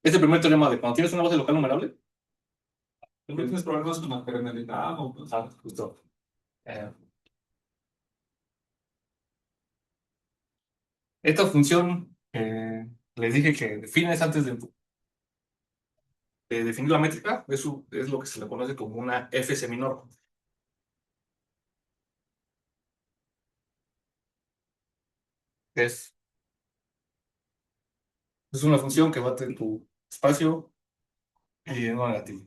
este primer teorema de cuando tienes una base local numerable. ¿No tienes problemas con la kernelidad o Justo. Esta función les dije que defines antes de definir la métrica, eso es lo que se le conoce como una F seminor. Es, es una función que bate en tu espacio y en un negativo.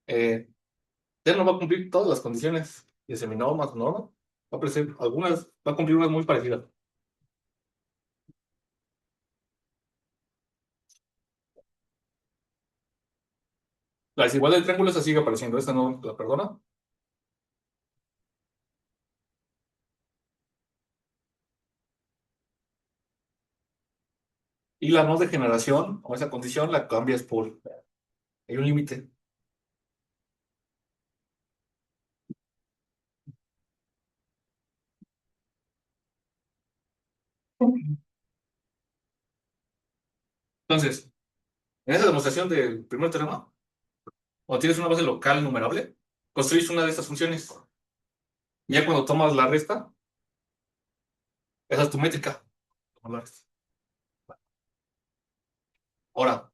Ya no va a cumplir todas las condiciones de seminor más norma. Va a aparecer algunas, va a cumplir unas muy parecidas. La desigualdad de triángulos esa sigue apareciendo, esta no la perdona. Y la no degeneración, o esa condición, la cambias por. Hay un límite. Entonces, en esa demostración del primer teorema, cuando tienes una base local numerable, construyes una de estas funciones. Y ya cuando tomas la resta, esa es tu métrica. Ahora,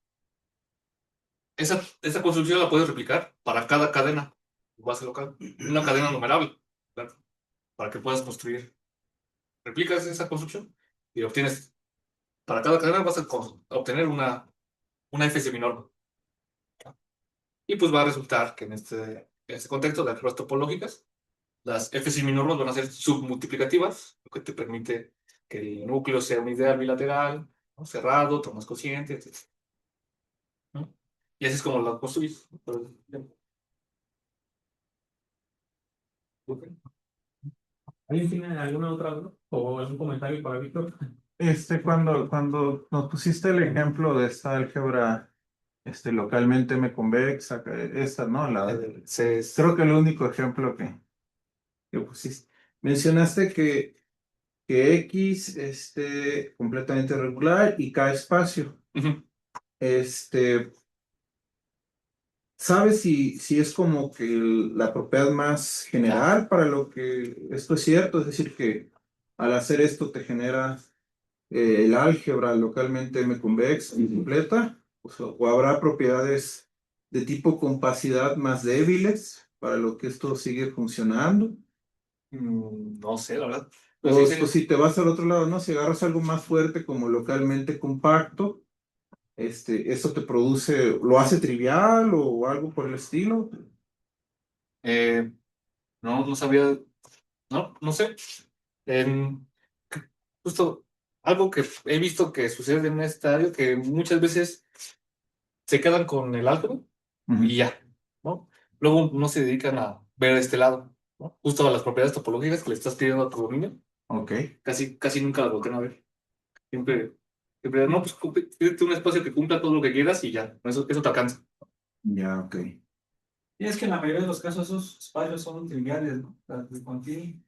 esa construcción la puedes replicar para cada cadena base local, una cadena numerable, ¿verdad? Para que puedas construir. Replicas esa construcción y obtienes, para cada cadena vas a obtener una F seminor. Y pues va a resultar que en este contexto de álgebras topológicas, las F seminormas van a ser submultiplicativas, lo que te permite que el núcleo sea un ideal bilateral, ¿no? Cerrado, tomas cociente, etc. ¿No? Y así es como lo construís. Okay. ¿Alguien tiene alguna otra duda o algún comentario para Víctor? Cuando nos pusiste el ejemplo de esta álgebra localmente M convexa, esta, ¿no? Creo que el único ejemplo que pusiste. Mencionaste que X completamente regular y K espacio. Uh-huh. ¿sabes si es como que la propiedad más general para lo que esto es cierto? Es decir, que al hacer esto te genera el álgebra localmente M-convex incompleta, o habrá propiedades de tipo compacidad más débiles para lo que esto sigue funcionando. No sé, la verdad. O, Pero sí, o si te vas al otro lado, ¿no? Si agarras algo más fuerte como localmente compacto, eso te produce, lo hace trivial o algo por el estilo. eh, no sabía, no sé. En, justo algo que he visto que sucede en este área, que muchas veces se quedan con el álgebra y Ujú. ya, ¿no? Luego no se dedican a ver este lado, ¿no? Justo a las propiedades topológicas que le estás pidiendo a tu dominio, Ok, casi nunca las voltean a ver. Siempre, no, pues pídete un espacio que cumpla todo lo que quieras y ya, eso te alcanza. ya, ok. Y es que en la mayoría de los casos esos espacios son triviales, ¿no? Las de continuo,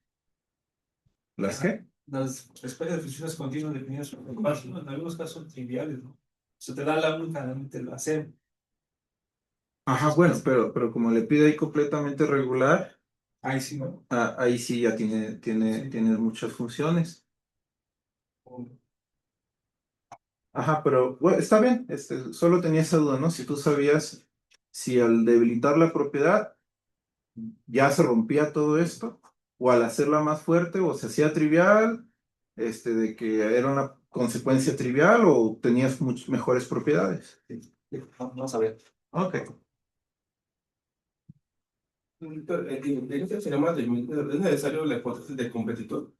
¿Las qué? las especies de funciones continuas definidas por el espacio, ¿no? En algunos casos son triviales, ¿no? Se te da la únicamente la C. Ajá, bueno, pero como le pide ahí completamente regular, Ahí sí, ¿no? ahí sí ya Sí. tiene muchas funciones. Ajá, pero bueno, está bien, solo tenía esa duda, ¿no? Si tú sabías si al debilitar la propiedad ya se rompía todo esto, o al hacerla más fuerte, o se hacía trivial, de que era una consecuencia trivial, o tenías muchas mejores propiedades. No sabía. Ok. En este teorema es necesario la hipótesis del competidor.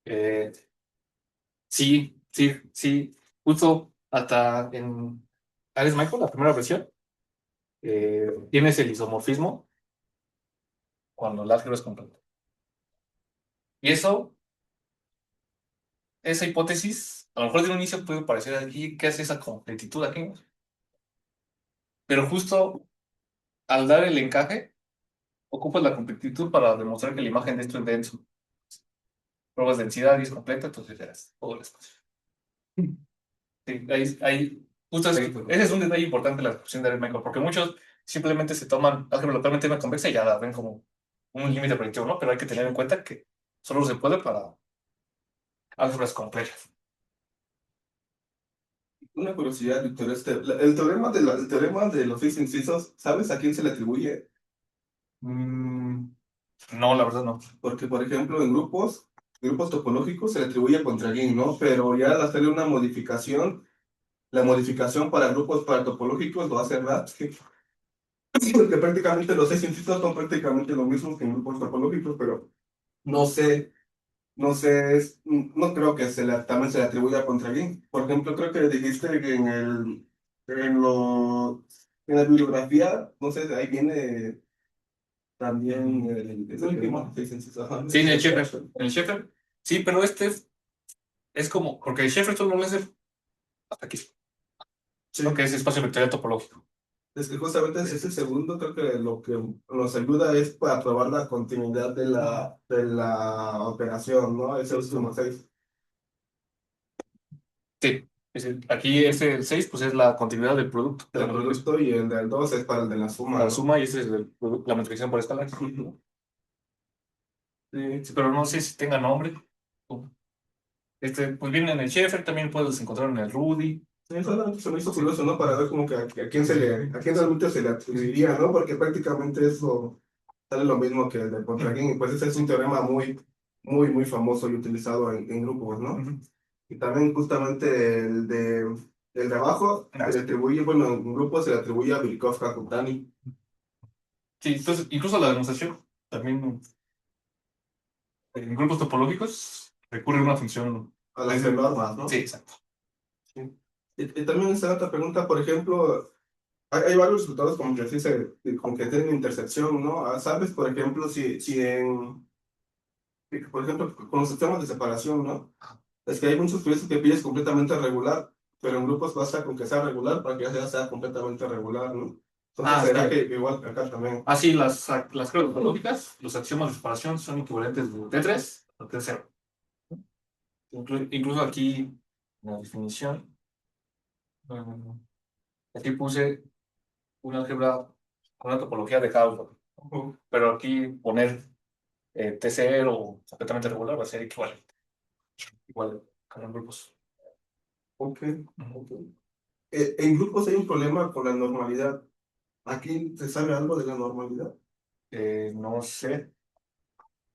Eh, sí. Justo hasta en Alice Michael, la primera versión, tienes el isomorfismo cuando el álgebra es completo. Y esa hipótesis, a lo mejor de un inicio puede parecer aquí, ¿qué hace esa completitud aquí? Pero justo al dar el encaje, ocupas la completitud para demostrar que la imagen de esto es denso. Pruebas densidad y es completa, entonces ya es todo el espacio. Sí, justo ese es un detalle importante de la discusión de Michael, porque muchos simplemente se toman álgebra localmente más convexa y ya la ven como un límite predictivo, ¿no? Pero hay que tener en cuenta que solo se puede para álgebras complejas. Una curiosidad, Víctor, el teorema de los seis incisos, ¿sabes a quién se le atribuye? Mm, no, la verdad no. Porque, por ejemplo, en grupos topológicos se le atribuye a Contraguin, ¿no? Pero ya al hacerle una modificación, la modificación para grupos paratopológicos lo hace Ratsky. Porque prácticamente los seis incisos son prácticamente lo mismo que en grupos topológicos, pero no sé, no creo que también se le atribuya a Contraguin. Por ejemplo, creo que dijiste que en la bibliografía, no sé, ahí viene también el último, seis incisos. Ajá. Sí, en el Sheffer. En el Sheffer. Sí, pero este es como, porque el Sheffer solo lo hace hasta aquí, Sí. lo que es espacio vectorial topológico. Es que justamente ese segundo creo que lo que nos ayuda es para probar la continuidad de la operación, ¿no? Ese último seis. Sí, aquí el 6 pues es la continuidad del producto. De Del la multiplicación. producto y el del 2 es para el de la suma, La ¿no? suma y ese es la multiplicación por escalar. Sí, pero no sé si tenga nombre. Pues viene en el Sheffer, también puedes encontrar en el Rudy. Sí, solamente se me hizo curioso, ¿no? Para ver como que a quién realmente se le atribuiría, ¿no? Porque prácticamente eso sale lo mismo que el de Contraguin, y pues ese es un teorema muy famoso y utilizado en grupos, ¿no? Ujú. Y también justamente el de abajo se le atribuye, bueno, en grupos se le atribuye a Birkhoff Kakutani. Sí, entonces, incluso la demostración también en grupos topológicos recurre a una función. A las normas, ¿no? Sí, exacto. Sí. Y también está otra pregunta, por ejemplo, hay varios resultados como que, como que tienen intersección, ¿no? ¿Sabes, por ejemplo, por ejemplo, con los sistemas de separación, ¿no? Es que hay muchos proyectos que pides completamente regular, pero en grupos basta con que sea regular para que ya sea completamente regular, ¿no? Entonces, ¿será que igual que acá también? Sí, las pruebas topológicas, los axiomas de separación son equivalentes de T3 a T0. Incluso aquí, en la definición, Aquí puse una álgebra con una topología de Hausdorff, pero aquí poner T0 completamente regular va a ser equivalente. Igual, con grupos. Ok, ok. En grupos hay un problema con la normalidad. ¿Aquí se sabe algo de la normalidad? No sé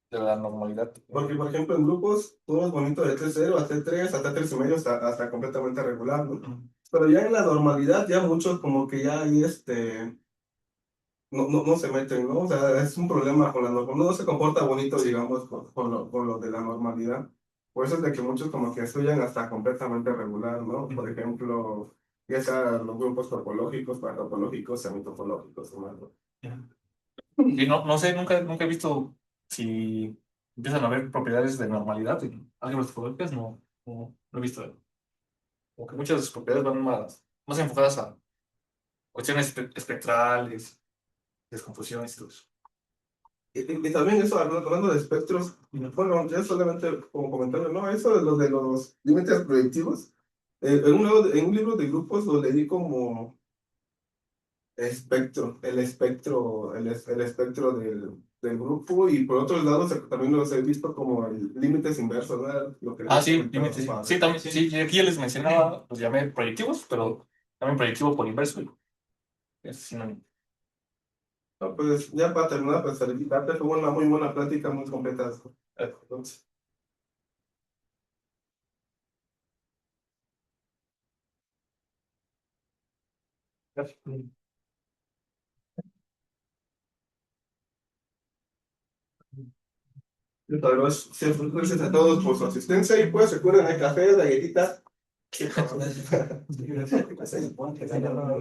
de la normalidad. Porque, por ejemplo, en grupos, todo es bonito de T0 a T3, hasta T3,5, hasta completamente regular, ¿no? Pero ya en la normalidad, ya muchos como que ya ahí, no se meten, ¿no? O sea, es un problema con la normalidad, no se comporta bonito, digamos, con lo de la normalidad. Por eso es de que muchos como que estudian hasta completamente regular, ¿no? Por ejemplo, ya sea los grupos topológicos, paratopológicos, semitopológicos, ¿no? Y no sé, nunca he visto si empiezan a haber propiedades de normalidad en álgebras topológicas, no he visto. Como que muchas de sus propiedades van más enfocadas a cuestiones espectrales, descomposiciones y todo eso. Y también eso, hablando de espectros, bueno, ya solamente como comentario, ¿no? Eso de los límites proyectivos, en un libro de grupos lo leí como espectro, el espectro del grupo, y por otro lado también los he visto como límites inversos, ¿verdad? Lo que les Sí, comentaba, límites. padre. Sí, también, sí, y aquí ya les mencionaba, los llamé proyectivos, pero también proyectivo por inverso. Es sinónimo. No, pues ya para terminar, pues felicitarte, fue una muy buena plática, muy completa. Entonces, gracias a todos por su asistencia y pues recuerden el café, la galletita.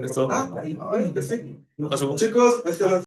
Esto. Ah, sí. Paso. Chicos,